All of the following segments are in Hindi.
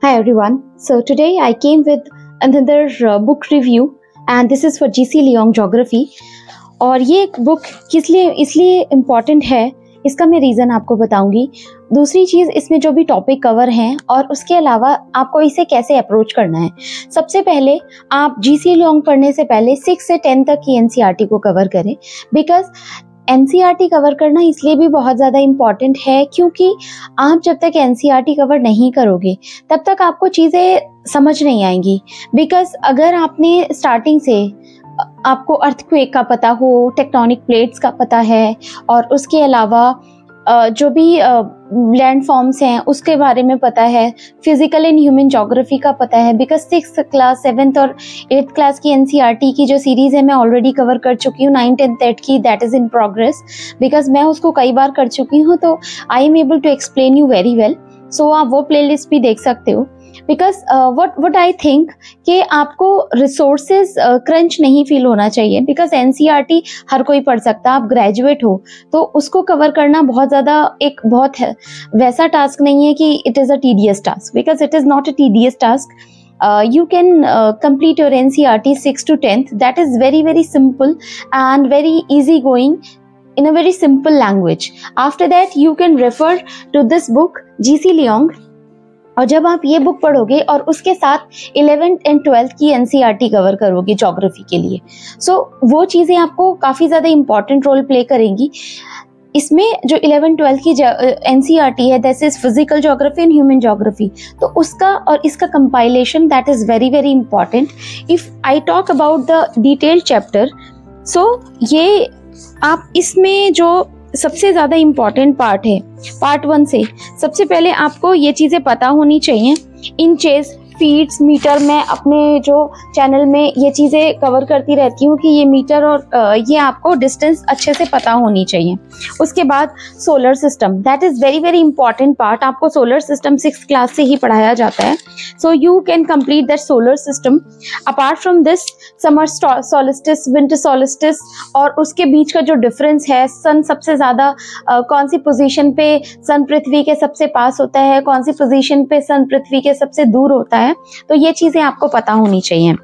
Hi everyone. So today I came with another book review and this is for GC Leong Geography. और ये बुक किस लिए इसलिए इम्पॉर्टेंट है इसका मैं रीज़न आपको बताऊंगी। दूसरी चीज़, इसमें जो भी टॉपिक कवर हैं और उसके अलावा आपको इसे कैसे अप्रोच करना है। सबसे पहले आप GC Leong पढ़ने से पहले 6 से 10 तक की NCERT को कवर करें, बिकॉज NCERT कवर करना इसलिए भी बहुत ज़्यादा इम्पॉर्टेंट है क्योंकि आप जब तक NCERT कवर नहीं करोगे तब तक आपको चीज़ें समझ नहीं आएंगी। बिकॉज अगर आपने स्टार्टिंग से आपको अर्थक्वेक का पता हो, टेक्टोनिक प्लेट्स का पता है और उसके अलावा जो भी लैंड फॉर्म्स हैं उसके बारे में पता है, फिजिकल एंड ह्यूमन ज्योग्राफी का पता है। बिकॉज 6th क्लास 7th और 8th क्लास की NCERT की जो सीरीज़ है मैं ऑलरेडी कवर कर चुकी हूँ। 9th and 10th की that is in progress, because मैं उसको कई बार कर चुकी हूँ, तो I am able to explain you very well. So आप वो प्लेलिस्ट भी देख सकते हो। बिकॉज व्हाट आई थिंक कि आपको रिसोर्सेज क्रंच नहीं फील होना चाहिए। बिकॉज NCERT हर कोई पढ़ सकता है, आप ग्रेजुएट हो तो उसको कवर करना बहुत ज़्यादा एक बहुत है वैसा टास्क नहीं है कि it is a tedious task, because it is not a tedious task. You can complete your NCERT 6 to 10th. That is very very simple and very easy going in a very simple language. After that you can refer to this book GC Leong. और जब आप ये बुक पढ़ोगे और उसके साथ 11th and 12th की NCERT कवर करोगे ज्योग्राफी के लिए, सो वो चीज़ें आपको काफ़ी ज़्यादा इंपॉर्टेंट रोल प्ले करेंगी। इसमें जो 11th-12th की NCERT है that is physical geography and human geography, तो उसका और इसका compilation that is very very important. If I talk about the detailed chapter, so ये आप इसमें जो सबसे ज़्यादा इम्पॉर्टेंट पार्ट है पार्ट 1 से, सबसे पहले आपको ये चीज़ें पता होनी चाहिए। इंचेस, फीट्स, मीटर, मैं अपने जो चैनल में ये चीज़ें कवर करती रहती हूँ कि ये मीटर और ये आपको डिस्टेंस अच्छे से पता होनी चाहिए। उसके बाद solar system, that is very very important part. आपको सोलर सिस्टम 6th क्लास से ही पढ़ाया जाता है, so you can complete that solar system. Apart from this, summer solstice, winter solstice और उसके बीच का जो डिफरेंस है, सन सबसे ज़्यादा कौन सी पोजीशन पे सन पृथ्वी के सबसे पास होता है, कौन सी पोजीशन पे सन पृथ्वी के सबसे दूर होता है, तो ये चीजें आपको पता होनी चाहिए।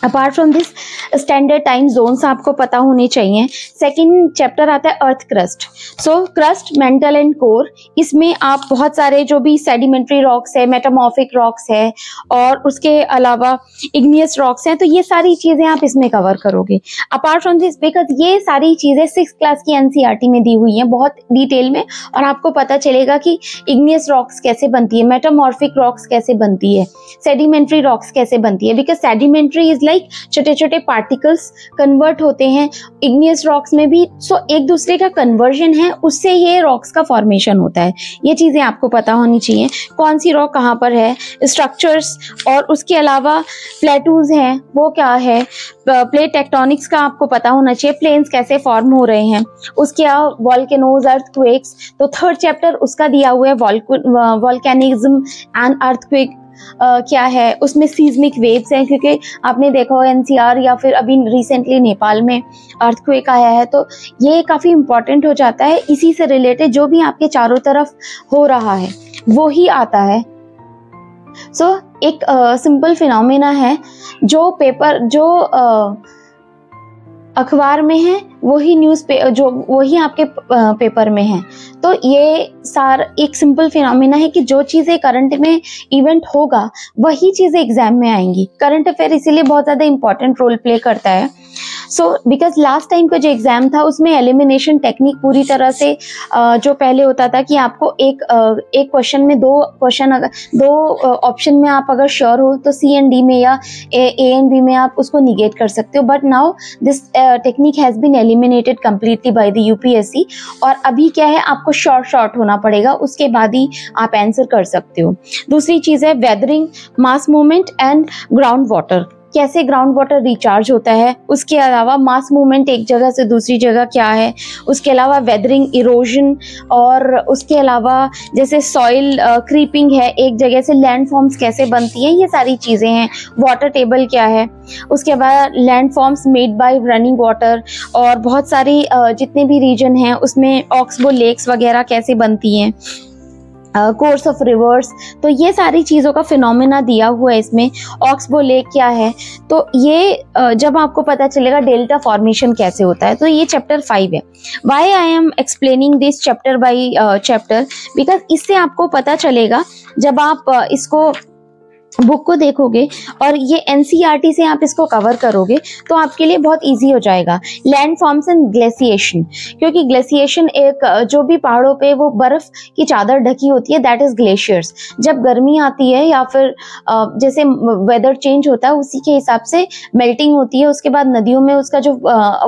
Apart from this, standard time zones आपको पता होने चाहिए। सेकंड चैप्टर आता है earth crust. So crust, mental and core, इसमें आप बहुत सारे जो भी सेडिमेंट्री रॉक्स है, मेटामॉर्फिक रॉक्स है और उसके अलावा इग्नियस रॉक्स हैं, तो ये सारी चीज़ें आप इसमें कवर करोगे। अपार्ट फ्रॉम दिस, बिकॉज ये सारी चीज़ें 6th क्लास की NCERT में दी हुई हैं बहुत डिटेल में, और आपको पता चलेगा कि इग्नियस रॉक्स कैसे बनती है, मेटामॉर्फिक रॉक्स कैसे बनती है, सेडिमेंट्री रॉक्स कैसे बनती है। बिकॉज सेडिमेंट्री इज लाइक छोटे छोटे पार्टिकल्स कन्वर्ट होते हैं इग्नियस रॉक्स में भी, सो एक दूसरे का कन्वर्जन है, उससे ये रॉक्स का फॉर्मेशन होता है। ये चीज़ें आपको पता होनी चाहिए, कौन सी रॉक कहाँ पर है, स्ट्रक्चर्स, और उसके अलावा प्लेटूज हैं वो क्या है, प्लेट टेक्टोनिक्स का आपको पता होना चाहिए, प्लेन्स कैसे फॉर्म हो रहे हैं, उसके अलावा वॉल्केनोज, अर्थक्वेक्स, तो 3rd चैप्टर उसका दिया हुआ है, वॉल्केनिज्म एंड अर्थक्वेक क्या है, उसमें सीज्मिक वेव्स हैं, क्योंकि आपने देखा हो NCR या फिर अभी रिसेंटली नेपाल में अर्थक्वेक आया है, तो ये काफ़ी इंपॉर्टेंट हो जाता है। इसी से रिलेटेड जो भी आपके चारों तरफ हो रहा है वो ही आता है। सो एक सिंपल फिनोमेना है, जो पेपर जो अखबार में है वही वही आपके पेपर में है। तो ये एक सिंपल फिनोमेना है कि जो चीज़ें करंट में इवेंट होगा वही चीज़ें एग्जाम में आएंगी। करंट अफेयर इसीलिए बहुत ज़्यादा इंपॉर्टेंट रोल प्ले करता है। सो बिकॉज लास्ट टाइम का जो एग्जाम था उसमें एलिमिनेशन टेक्निक पूरी तरह से जो पहले होता था कि आपको एक क्वेश्चन में दो ऑप्शन में आप अगर श्योर हो तो C and D में या A and B में आप उसको निगेट कर सकते हो, but now this technique has been eliminated completely by the UPSC। और अभी क्या है, आपको शॉर्ट होना पड़ेगा, उसके बाद ही आप आंसर कर सकते हो। दूसरी चीज़ है weathering, mass movement and ground water, कैसे ग्राउंड वाटर रिचार्ज होता है, उसके अलावा मास मूवमेंट एक जगह से दूसरी जगह क्या है, उसके अलावा वेदरिंग, इरोजन, और उसके अलावा जैसे सॉइल क्रीपिंग है, एक जगह से लैंड फॉर्म्स कैसे बनती हैं, ये सारी चीज़ें हैं। वाटर टेबल क्या है, उसके बाद land forms made by running water, और बहुत सारी जितने भी रीजन हैं उसमें ऑक्सबो लेक्स वगैरह कैसे बनती हैं। कोर्स ऑफ रिवर्स, तो ये सारी चीज़ों का फिनोमेना दिया हुआ है इसमें। ऑक्सबो लेक क्या है, तो ये जब आपको पता चलेगा डेल्टा फॉर्मेशन कैसे होता है। तो ये चैप्टर 5 है। Why I am explaining this chapter by chapter, because इससे आपको पता चलेगा जब आप इसको बुक को देखोगे और ये एनसीईआरटी से आप इसको कवर करोगे तो आपके लिए बहुत इजी हो जाएगा। लैंड फॉर्म्स एंड ग्लेसिएशन, क्योंकि ग्लेसिएशन एक जो भी पहाड़ों पे वो बर्फ की चादर ढकी होती है, दैट इज ग्लेशियर्स। जब गर्मी आती है या फिर जैसे वेदर चेंज होता है उसी के हिसाब से मेल्टिंग होती है, उसके बाद नदियों में उसका जो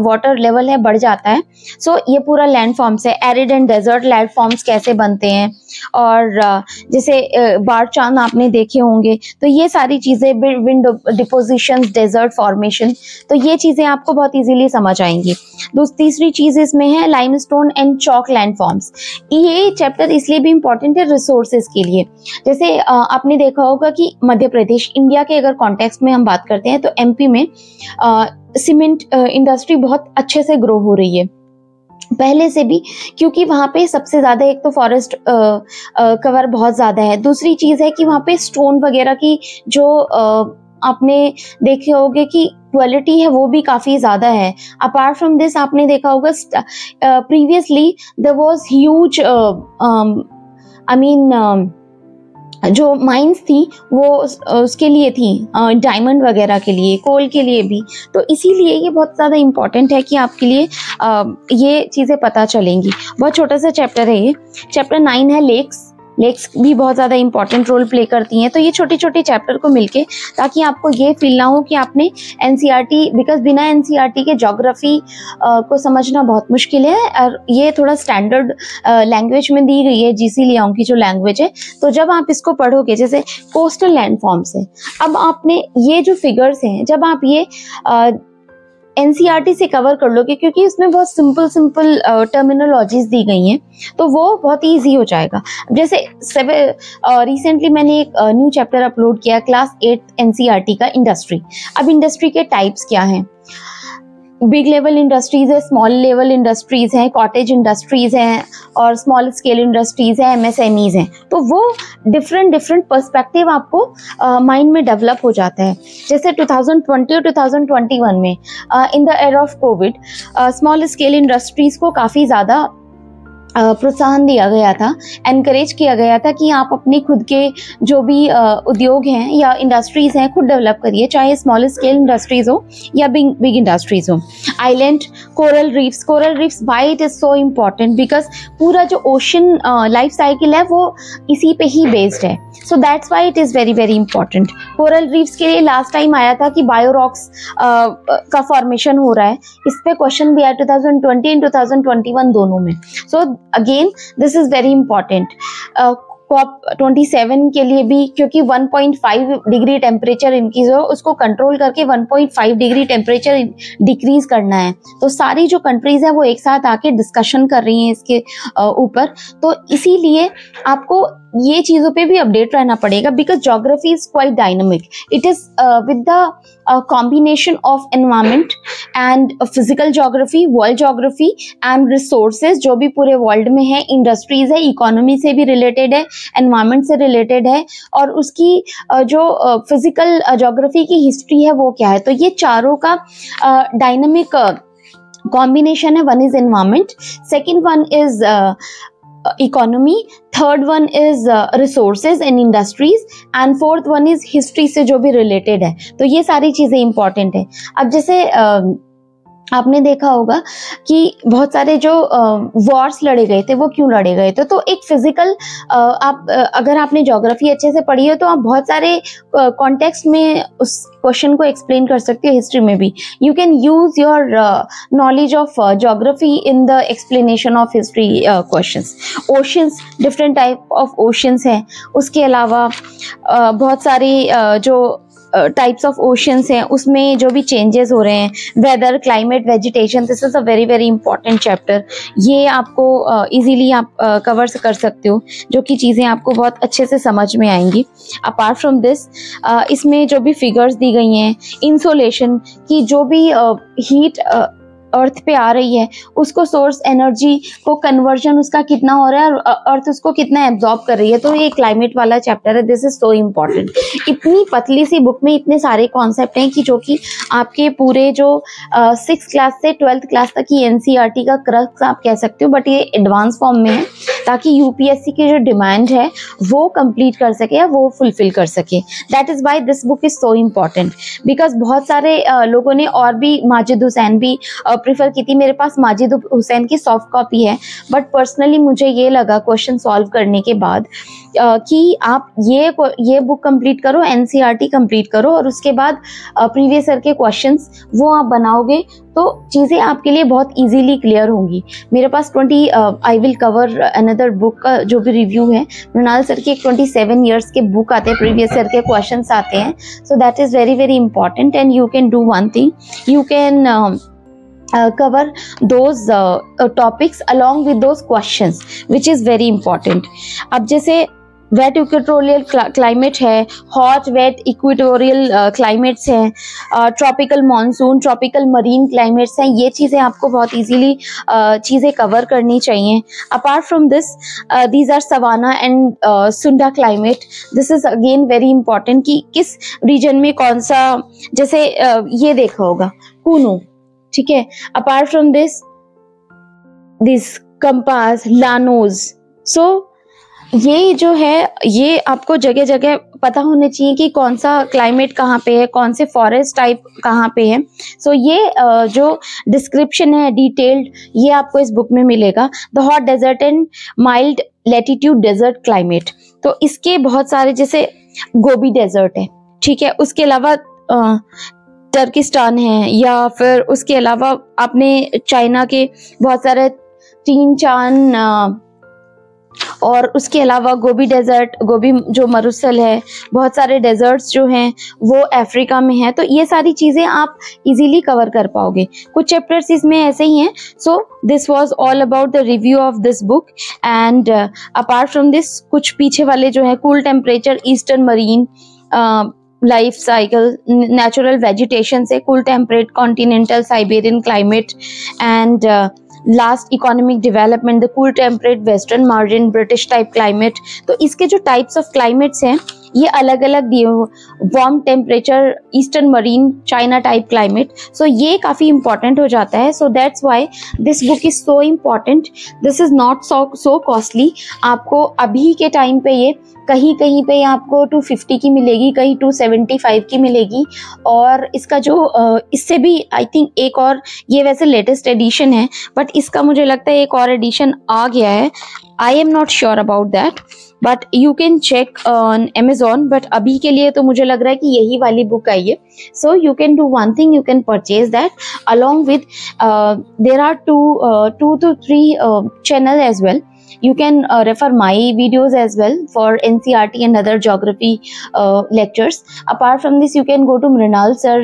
वाटर लेवल है बढ़ जाता है। सो ये पूरा लैंड फॉर्म्स है। Arid and desert land forms कैसे बनते हैं, और जैसे बाढ़ चांद आपने देखे होंगे, तो ये सारी चीजें, विंड डिपोजिशंस, डेजर्ट फॉर्मेशन, तो ये चीजें आपको बहुत इजीली समझ आएंगी। तीसरी चीज इसमें है limestone and chalk land forms. ये चैप्टर इसलिए भी इंपॉर्टेंट है रिसोर्सेज के लिए। जैसे आपने देखा होगा कि मध्य प्रदेश, इंडिया के अगर कॉन्टेक्स्ट में हम बात करते हैं तो एमपी में सीमेंट इंडस्ट्री बहुत अच्छे से ग्रो हो रही है पहले से भी, क्योंकि वहाँ पे सबसे ज़्यादा एक तो फॉरेस्ट कवर बहुत ज़्यादा है। दूसरी चीज़ है कि वहाँ पे स्टोन वगैरह की जो आपने देखे होंगे कि क्वालिटी है वो भी काफ़ी ज़्यादा है। अपार्ट फ्रॉम दिस आपने देखा होगा प्रीवियसली देयर वाज ह्यूज जो माइंस थी वो उसके लिए थी, डायमंड वगैरह के लिए, कोल के लिए भी। तो इसीलिए ये बहुत ज़्यादा इम्पॉर्टेंट है कि आपके लिए ये चीज़ें पता चलेंगी। बहुत छोटा सा चैप्टर है ये। चैप्टर 9 है लेक्स। लेक्स भी बहुत ज़्यादा इंपॉर्टेंट रोल प्ले करती हैं। तो ये छोटे छोटे चैप्टर को मिलके, ताकि आपको ये फील ना हो कि आपने एनसीईआरटी, बिकॉज बिना एनसीईआरटी के ज्योग्राफी को समझना बहुत मुश्किल है, और ये थोड़ा स्टैंडर्ड लैंग्वेज में दी गई है, जीसी लियांग की जो लैंग्वेज है। तो जब आप इसको पढ़ोगे, जैसे कोस्टल लैंडफॉर्म्स है, अब आपने ये जो फिगर्स हैं, जब आप ये एनसीईआरटी से कवर कर लोगे, क्योंकि इसमें बहुत सिंपल टर्मिनोलॉजीज दी गई हैं, तो वो बहुत ही ईजी हो जाएगा। जैसे रिसेंटली मैंने एक न्यू चैप्टर अपलोड किया क्लास 8 एनसीईआरटी का, इंडस्ट्री। अब इंडस्ट्री के टाइप्स क्या हैं, बिग लेवल इंडस्ट्रीज है, स्मॉल लेवल इंडस्ट्रीज हैं, कॉटेज इंडस्ट्रीज हैं, और स्मॉल स्केल इंडस्ट्रीज है, एमएसएमईज हैं। तो वो डिफरेंट पर्सपेक्टिव आपको माइंड में डेवलप हो जाता है। जैसे 2020 और 2021 में in the era of Covid small scale industries को काफ़ी ज़्यादा प्रोत्साहन दिया गया था, एनकरेज किया गया था कि आप अपने खुद के जो भी उद्योग हैं या इंडस्ट्रीज हैं खुद डेवलप करिए, चाहे स्मॉल स्केल इंडस्ट्रीज हो या बिग इंडस्ट्रीज हो। Island, coral reefs why it is so important, because पूरा जो ओशन लाइफ साइकिल है वो इसी पे ही बेस्ड है। So that's why it is very very important. Coral reefs के लिए लास्ट टाइम आया था कि बायोरॉक्स का फॉर्मेशन हो रहा है, इस पे क्वेश्चन भी आया 2020 एंड 2021 दोनों में। So again this is very important. COP27 के लिए भी, क्योंकि 1.5 डिग्री टेम्परेचर इंक्रीज हो, उसको कंट्रोल करके 1.5 डिग्री टेम्परेचर डिक्रीज करना है। तो सारी जो कंट्रीज है वो एक साथ आके डिस्कशन कर रही हैं इसके ऊपर। तो इसीलिए आपको ये चीज़ों पे भी अपडेट रहना पड़ेगा, because geography is quite dynamic. It is with the combination of environment and physical geography, world geography and resources जो भी पूरे वर्ल्ड में है, इंडस्ट्रीज है, इकोनॉमी से भी रिलेटेड है, एनवायरमेंट से रिलेटेड है, और उसकी जो फिजिकल ज्योग्राफी की हिस्ट्री है वो क्या है। तो ये चारों का डायनामिक कॉम्बिनेशन है। One is environment, second one is economy, third one is resources and industries, and fourth one is history से जो भी रिलेटेड है। तो ये सारी चीजें इंपॉर्टेंट है। अब जैसे आपने देखा होगा कि बहुत सारे जो वॉर्स लड़े गए थे वो क्यों लड़े गए थे। तो एक फिजिकल आप अगर आपने ज्योग्राफी अच्छे से पढ़ी है तो आप बहुत सारे कॉन्टेक्स्ट में उस क्वेश्चन को एक्सप्लेन कर सकते हो। हिस्ट्री में भी you can use your knowledge of geography in the explanation of history questions. Oceans, different type of oceans हैं। उसके अलावा बहुत सारी जो टाइप्स ऑफ ओशंस हैं उसमें जो भी चेंजेस हो रहे हैं, weather, climate, vegetation, this is a very very important chapter. ये आपको इजीली आप कवर कर सकते हो, जो कि चीज़ें आपको बहुत अच्छे से समझ में आएंगी। अपार्ट फ्रॉम दिस इसमें जो भी फिगर्स दी गई हैं, इंसोलेशन की जो भी हीट अर्थ पे आ रही है उसको सोर्स एनर्जी को कन्वर्जन उसका कितना हो रहा है और अर्थ उसको कितना एब्जॉर्ब कर रही है। तो ये क्लाइमेट वाला चैप्टर है, दिस इज सो इम्पॉर्टेंट। इतनी पतली सी बुक में इतने सारे कॉन्सेप्ट हैं कि जो कि आपके पूरे जो 6th क्लास से 12th क्लास तक की एनसीईआरटी का क्रक्स आप कह सकते हो, बट ये एडवांस फॉर्म में है ताकि यूपीएससी की जो डिमांड है वो कंप्लीट कर सके या वो फुलफिल कर सके। That is why this book is so important, because बहुत सारे लोगों ने और भी माजिद हुसैन भी प्रेफर की थी। मेरे पास माजिद हुसैन की सॉफ्ट कॉपी है, बट पर्सनली मुझे ये लगा क्वेश्चन सॉल्व करने के बाद कि आप ये बुक कंप्लीट करो, एनसीईआरटी कंप्लीट करो और उसके बाद प्रीवियस ईयर के क्वेश्चंस वो आप बनाओगे तो चीज़ें आपके लिए बहुत इजीली क्लियर होंगी। मेरे पास I will cover another book का जो भी रिव्यू है, मृणाल सर के 27 ईयर्स के बुक आते हैं, प्रीवियस ईयर के क्वेश्चंस आते हैं। So that is very very important and you can do one thing, you can cover those topics along with those questions which is very important। अब जैसे वेट इक्वेटोरियल क्लाइमेट है, हॉट वेट इक्वेटोरियल क्लाइमेट्स हैं, tropical monsoon, tropical marine climates हैं, ये चीज़ें आपको बहुत इजीली चीज़ें कवर करनी चाहिए। Apart from this these are savanna and सुंडा climate, this is again very important कि किस रीजन में कौन सा, जैसे ये देखा होगा कूनो, ठीक है। Apart from this Campos, Llanos, so ये जो है ये आपको जगह जगह पता होने चाहिए कि कौन सा क्लाइमेट कहाँ पे है, कौन से फॉरेस्ट टाइप कहाँ पे है। सो ये जो डिस्क्रिप्शन है डिटेल्ड, ये आपको इस बुक में मिलेगा। The hot desert and mild latitude desert climate, तो इसके बहुत सारे, जैसे गोबी डेजर्ट है, ठीक है, उसके अलावा टर्किस्तान है, या फिर उसके अलावा आपने चाइना के बहुत सारे टिनचान, और उसके अलावा गोबी डेजर्ट, गोबी जो मरुस्थल है, बहुत सारे डेजर्ट्स जो हैं वो अफ्रीका में है। तो ये सारी चीज़ें आप इजीली कवर कर पाओगे। कुछ चैप्टर्स इसमें ऐसे ही हैं। So this was all about the review of this book and apart from this कुछ पीछे वाले जो है, cool temperature, eastern marine life cycle, natural vegetation से cool temperate continental Siberian climate and last economic development, the cool temperate western margin British type climate. तो इसके जो टाइप्स ऑफ क्लाइमेट्स हैं ये अलग अलग दिए हो, warm temperature, eastern marine, China type climate. So ये काफ़ी इंपॉर्टेंट हो जाता है। So that's why this book is so important. This is not so costly. आपको अभी के टाइम पे ये कहीं कहीं पे आपको 250 की मिलेगी, कहीं 275 की मिलेगी। और इसका जो इससे भी आई थिंक एक और, ये वैसे लेटेस्ट एडिशन है बट इसका मुझे लगता है एक और एडिशन आ गया है, I am not sure about that, but you can check on Amazon। But अभी के लिए तो मुझे लग रहा है कि यही वाली बुक आई है। So you can do one thing, you can purchase that along with there are two to three channel as well. You can refer my videos as well for NCERT and other geography lectures. Apart from this, you can go to Mrinal sir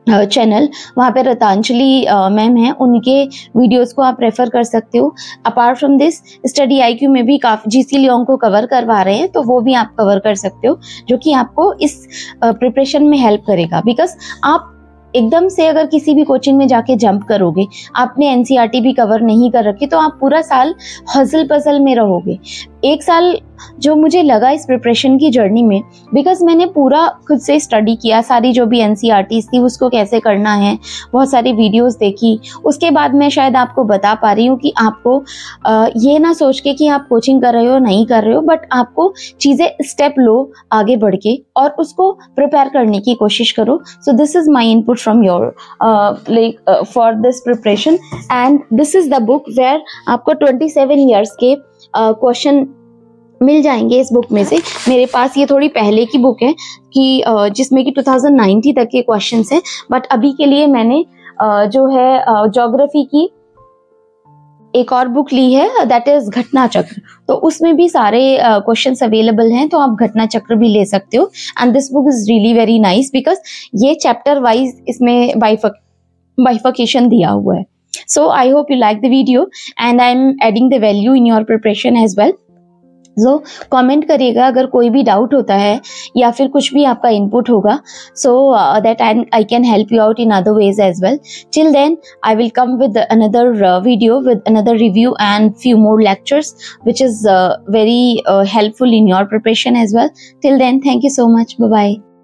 channel, वहाँ पे रतांजलि मैम हैं, उनके वीडियोस को आप रेफर कर सकते हो। Apart from this study IQ में भी काफ़ी जीसी लियोंग को कवर करवा रहे हैं, तो वो भी आप कवर कर सकते हो, जो कि आपको इस प्रिपरेशन में हेल्प करेगा। बिकॉज आप एकदम से अगर किसी भी कोचिंग में जाके जंप करोगे, आपने NCERT भी कवर नहीं कर रखी, तो आप पूरा साल हसल पसल में रहोगे। एक साल जो मुझे लगा इस प्रिपरेशन की जर्नी में, बिकॉज मैंने पूरा खुद से स्टडी किया, सारी जो भी NCERTs थी उसको कैसे करना है, बहुत सारी वीडियोस देखी, उसके बाद मैं शायद आपको बता पा रही हूँ कि आपको ये ना सोच के कि आप कोचिंग कर रहे हो नहीं कर रहे हो, बट आपको चीज़ें स्टेप लो आगे बढ़ के और उसको प्रिपेयर करने की कोशिश करो। So this is my input from your like for this preparation and this is the book where आपको 27 ईयर्स के क्वेश्चन मिल जाएंगे इस बुक में से। मेरे पास ये थोड़ी पहले की बुक है कि जिसमें कि 2090 तक के क्वेश्चंस हैं, बट अभी के लिए मैंने जो है ज्योग्राफी की एक और बुक ली है, दैट इज घटना चक्र। तो उसमें भी सारे क्वेश्चंस अवेलेबल हैं, तो आप घटना चक्र भी ले सकते हो। And this book is really very nice because ये चैप्टर वाइज इसमें बाइफर्केशन दिया हुआ है। So I hope you like the video and I'm adding the value in your preparation as well. So comment करिएगा अगर कोई भी डाउट होता है या फिर कुछ भी आपका इनपुट होगा, so that I can help you out in other ways as well. Till then I will come with another video with another review and few more lectures which is very helpful in your preparation as well. Till then, thank you so much. Bye bye.